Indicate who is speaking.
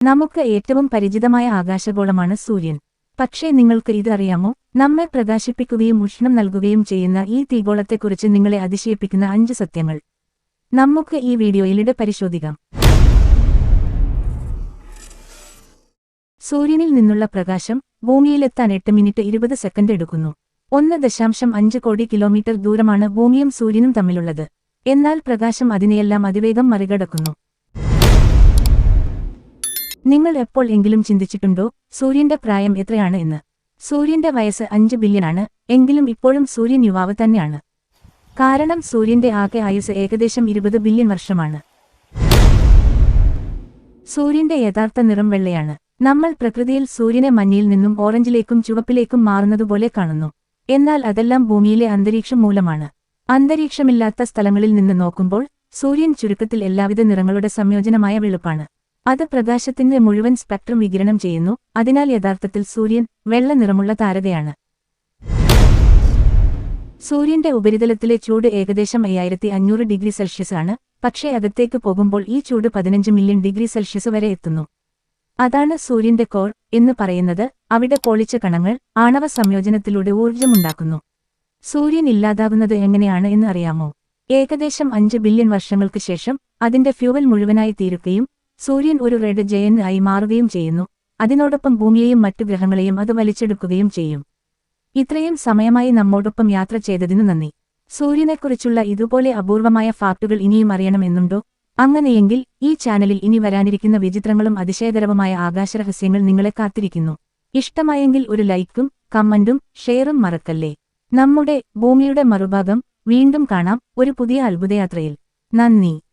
Speaker 1: നമുക്ക് ഏറ്റവും പരിചിതമായ ആകാശഗോളമാണ് സൂര്യൻ. പക്ഷേ നിങ്ങൾക്ക് ഇത് അറിയാമോ? നമ്മെ പ്രകാശിപ്പിക്കുകയും ഉഷ്ണം നൽകുകയും ചെയ്യുന്ന ഈ തീഗോളത്തെക്കുറിച്ച് നിങ്ങളെ അതിശയിപ്പിക്കുന്ന 5 സത്യങ്ങൾ നമുക്ക് ഈ വീഡിയോയിലൂടെ പരിശോധിക്കാം. സൂര്യനിൽ നിന്നുള്ള പ്രകാശം ഭൂമിയിലെത്താൻ 8 മിനിറ്റ് 20 സെക്കൻഡ് എടുക്കുന്നു. 1.5 കോടി കിലോമീറ്റർ ദൂരമാണ് ഭൂമിയും സൂര്യനും തമ്മിലുള്ളത്. എന്നാൽ പ്രകാശം അതിനെയെല്ലാം അതിവേഗം മറികടക്കുന്നു. നിങ്ങൾ എപ്പോൾ എങ്കിലും ചിന്തിച്ചിട്ടുണ്ടോ സൂര്യന്റെ പ്രായം എത്രയാണ് എന്ന്? സൂര്യന്റെ വയസ്സ് 5 ബില്യൺ ആണ്. എങ്കിലും ഇപ്പോഴും സൂര്യൻ യുവാവ് തന്നെയാണ്. കാരണം സൂര്യന്റെ ആകെ ആയുസ് ഏകദേശം 20 ബില്യൺ വർഷമാണ്. സൂര്യന്റെ യഥാർത്ഥ നിറം വെള്ളയാണ്. നമ്മൾ പ്രകൃതിയിൽ സൂര്യനെ മഞ്ഞയിൽ നിന്നും ഓറഞ്ചിലേക്കും ചുവപ്പിലേക്കും മാറുന്നതുപോലെ കാണുന്നു. എന്നാൽ അതെല്ലാം ഭൂമിയിലെ അന്തരീക്ഷം മൂലമാണ്. അന്തരീക്ഷമില്ലാത്ത സ്ഥലങ്ങളിൽ നിന്ന് നോക്കുമ്പോൾ സൂര്യൻ ചുരുക്കത്തിൽ എല്ലാവിധ നിറങ്ങളുടെ സംയോജനമായ വെളുപ്പാണ്. അത് പ്രകാശത്തിന്റെ മുഴുവൻ സ്പെക്ട്രം വികിരണം ചെയ്യുന്നു. അതിനാൽ യഥാർത്ഥത്തിൽ സൂര്യൻ വെള്ള നിറമുള്ള താരകയാണ്. സൂര്യന്റെ ഉപരിതലത്തിലെ ചൂട് ഏകദേശം 5500 ഡിഗ്രി സെൽഷ്യസ് ആണ്. പക്ഷേ അകത്തേക്ക് പോകുമ്പോൾ ഈ ചൂട് 15 മില്യൺ ഡിഗ്രി സെൽഷ്യസ് വരെ എത്തുന്നു. അതാണ് സൂര്യന്റെ കോർ എന്ന് പറയുന്നത്. അവിടെ പൊളിച്ച കണങ്ങൾ ആണവ സംയോജനത്തിലൂടെ ഊർജ്ജമുണ്ടാക്കുന്നു. സൂര്യൻ ഇല്ലാതാകുന്നത് എങ്ങനെയാണ് എന്ന് അറിയാമോ? ഏകദേശം 5 ബില്യൺ വർഷങ്ങൾക്ക് ശേഷം അതിന്റെ ഫ്യൂവൽ മുഴുവനായി തീരുകയും സൂര്യൻ ഒരു റെഡ് ജയന്റ് ആയി മാറുകയും ചെയ്യുന്നു. അതിനോടൊപ്പം ഭൂമിയെയും മറ്റു ഗ്രഹങ്ങളെയും അത് വലിച്ചെടുക്കുകയും ചെയ്യും. ഇത്രയും സമയമായി നമ്മോടൊപ്പം യാത്ര ചെയ്തതിനു നന്ദി. സൂര്യനെക്കുറിച്ചുള്ള ഇതുപോലെ അപൂർവമായ ഫാക്ടുകൾ ഇനിയും അറിയണമെന്നുണ്ടോ? അങ്ങനെയെങ്കിൽ ഈ ചാനലിൽ ഇനി വരാനിരിക്കുന്ന വിചിത്രങ്ങളും അതിശയകരവുമായ ആകാശരഹസ്യങ്ങൾ നിങ്ങളെ കാത്തിരിക്കുന്നു. ഇഷ്ടമായെങ്കിൽ ഒരു ലൈക്കും കമന്റും ഷെയറും മറക്കല്ലേ. നമ്മുടെ ഭൂമിയുടെ മറുഭാഗം വീണ്ടും കാണാം ഒരു പുതിയ അത്ഭുതയാത്രയിൽ. നന്ദി.